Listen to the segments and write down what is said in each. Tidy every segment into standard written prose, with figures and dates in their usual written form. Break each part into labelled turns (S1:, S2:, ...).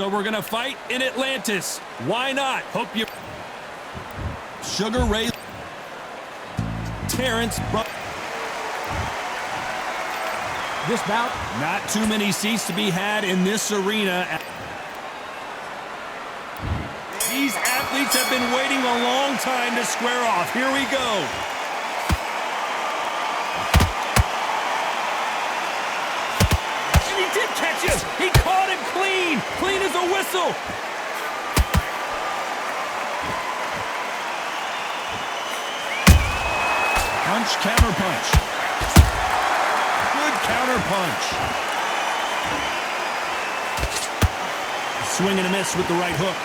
S1: So we're going to fight in Atlantis. Why not? Hope you... Sugar Ray... Terrence...
S2: This bout...
S1: Not too many seats to be had in this arena. These athletes have been waiting a long time to square off. Here we go. And he did catch him. He caught him clean. Clean as a whistle. Punch, counter punch. Good counter punch. Swing and a miss with the right hook.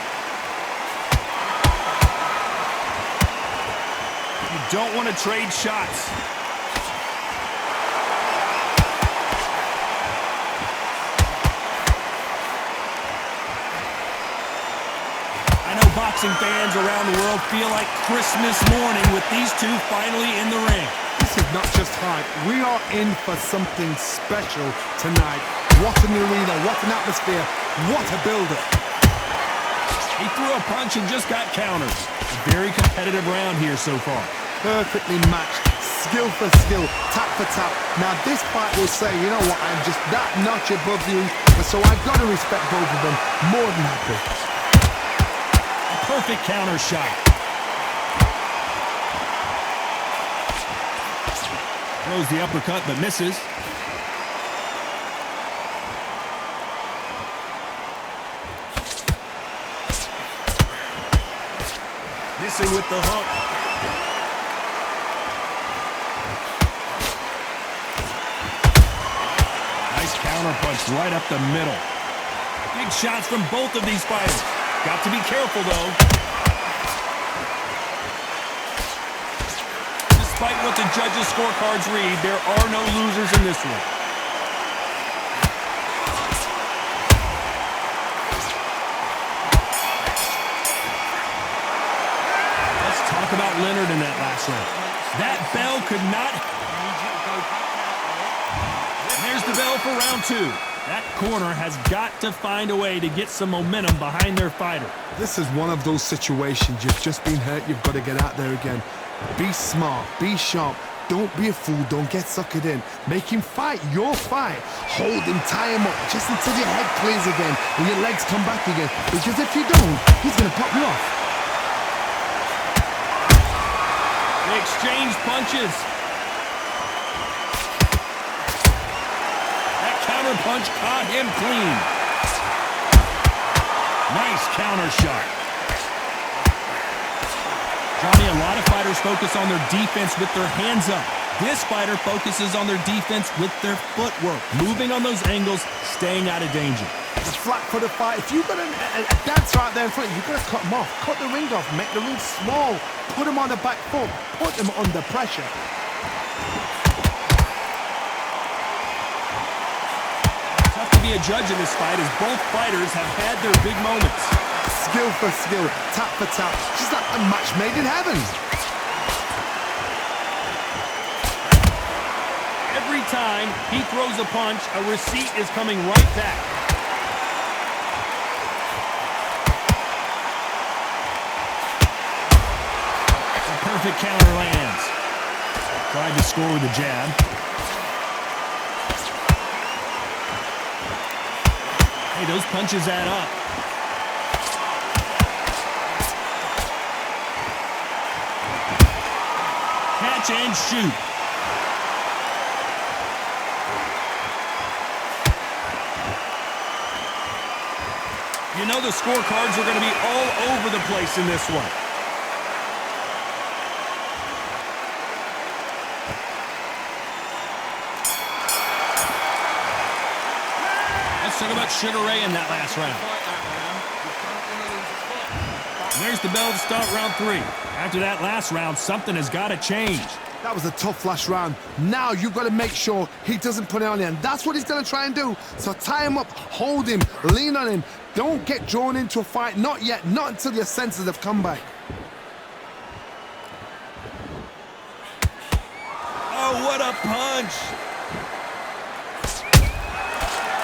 S1: You don't want to trade shots. I know boxing fans around the world feel like Christmas morning with these two finally in the ring.
S3: This is not just hype. We are in for something special tonight. What an arena, what an atmosphere, what a build-up.
S1: He threw a punch and just got counters. A very competitive round here so far.
S3: Perfectly matched, skill for skill, tap for tap. Now this fight will say, you know what, I'm just that notch above you, so I've got to respect both of them more than happy.
S1: A perfect counter shot. Throws the uppercut but misses. Missing with the hook. Nice counter punch right up the middle. Big shots from both of these fighters. Got to be careful, though. Despite what the judges' scorecards read, there are no losers in this one. Let's talk about Leonard in that last round. That bell could not... There's the bell for round two. That corner has got to find a way to get some momentum behind their fighter.
S3: This is one of those situations. You've just been hurt, you've got to get out there again. Be smart, be sharp, don't be a fool, don't get suckered in. Make him fight your fight. Hold him, tie him up, just until your head clears again and your legs come back again. Because if you don't, he's going to pop you off.
S1: They exchange punches. That counter punch caught him clean. Nice counter shot. Johnny, a lot of fighters focus on their defense with their hands up. This fighter focuses on their defense with their footwork, moving on those angles, staying out of danger.
S3: It's a flat-footed fight. If you've got a dancer out there in front, you've got to cut him off. Cut the ring off, make the ring small. Put him on the back foot, put him under pressure.
S1: Tough to be a judge in this fight as both fighters have had their big moments.
S3: Skill for skill, tap for tap, just like a match made in heaven.
S1: Every time he throws a punch, a receipt is coming right back. A perfect counter lands. Tried to score with a jab. Hey, those punches add up. Catch and shoot. You know the scorecards are going to be all over the place in this one. Let's talk about Sugar Ray in that last round. There's the bell to start round three. After that last round, something has got to change.
S3: That was a tough last round. Now you've got to make sure he doesn't put it on you, and that's what he's going to try and do. So tie him up, hold him, lean on him. Don't get drawn into a fight. Not yet. Not until your senses have come back.
S1: Oh, what a punch.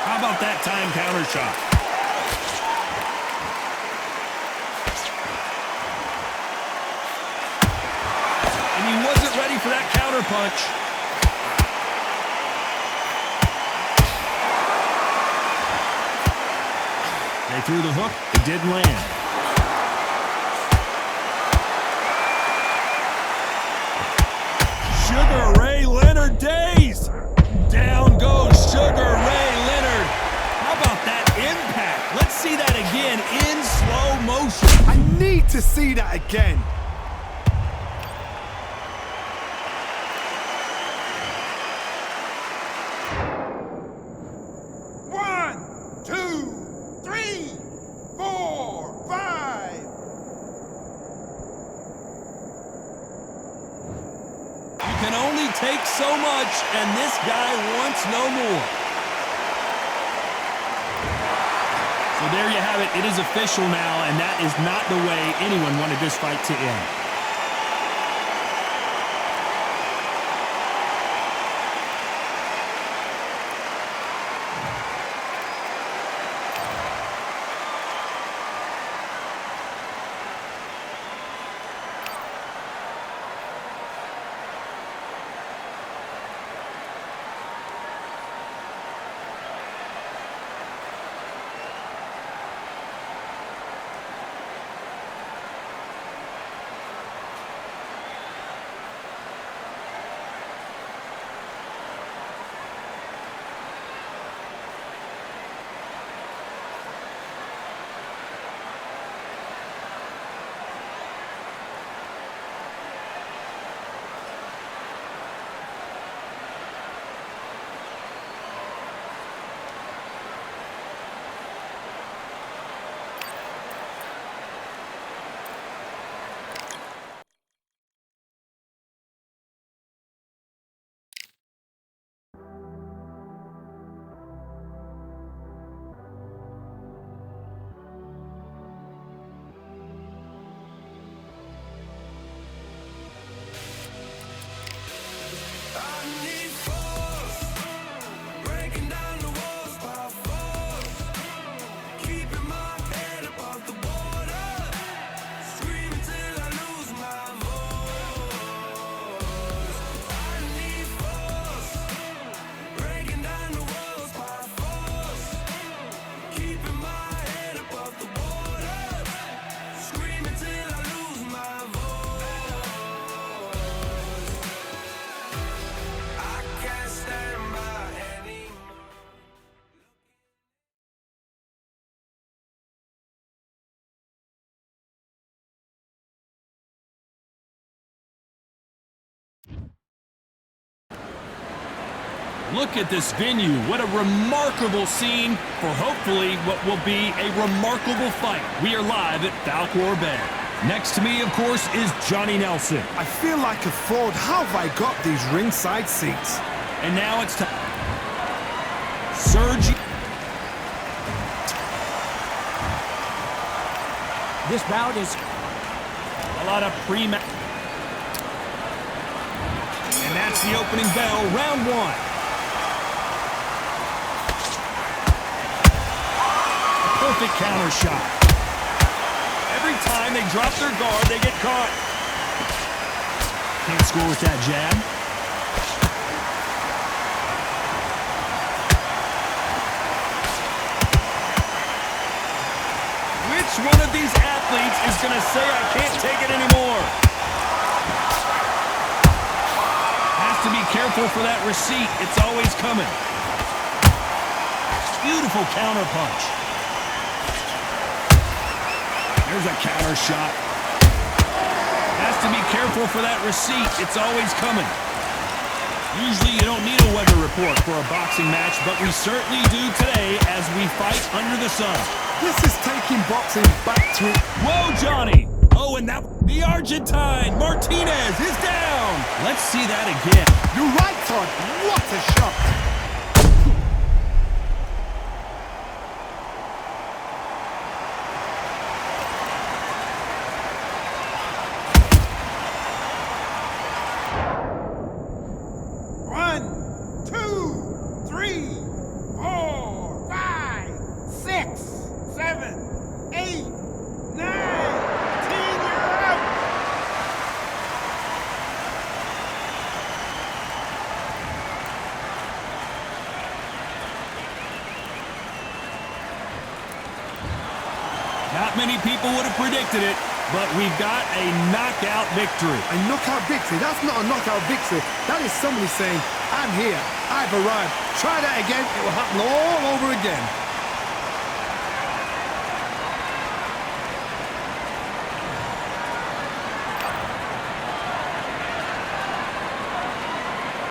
S1: How about that time counter shot? counterpunch. They threw the hook. It didn't land. Sugar Ray Leonard dazed. Down goes Sugar Ray Leonard. How about that impact? Let's see that again in slow motion.
S3: I need to see that again.
S4: One, two, three, four, five.
S1: You can only take so much, and this guy wants no more. So there you have it. It is official now, and that is not the way anyone wanted this fight to end. Look at this venue. What a remarkable scene for hopefully what will be a remarkable fight. We are live at Falcor Bay. Next to me, of course, is Johnny Nelson.
S3: I feel like a fraud. How have I got these ringside seats?
S1: And now it's time. Sergio.
S2: This bout is
S1: A lot of pre-match. And that's the opening bell, round one. Perfect counter shot. Every time they drop their guard, they get caught. Can't score with that jab. Which one of these athletes is going to say, I can't take it anymore? Has to be careful for that receipt. It's always coming. Beautiful counter punch. There's a counter shot. Has to be careful for that receipt. It's always coming. Usually you don't need a weather report for a boxing match, but we certainly do today as we fight under the sun.
S3: This is taking boxing back to...
S1: Whoa, Johnny! Oh, and that... The Argentine, Martinez, is down! Let's see that again.
S3: You're right, Todd. What a shot.
S4: One, two, three, four, five, 6, 7, 8, 9, 10. You're out.
S1: Not many people would have predicted it, but we've got a knockout victory.
S3: A knockout victory? That's not a knockout victory. That is somebody saying, I'm here, I've arrived. Try that again, it will happen all over again.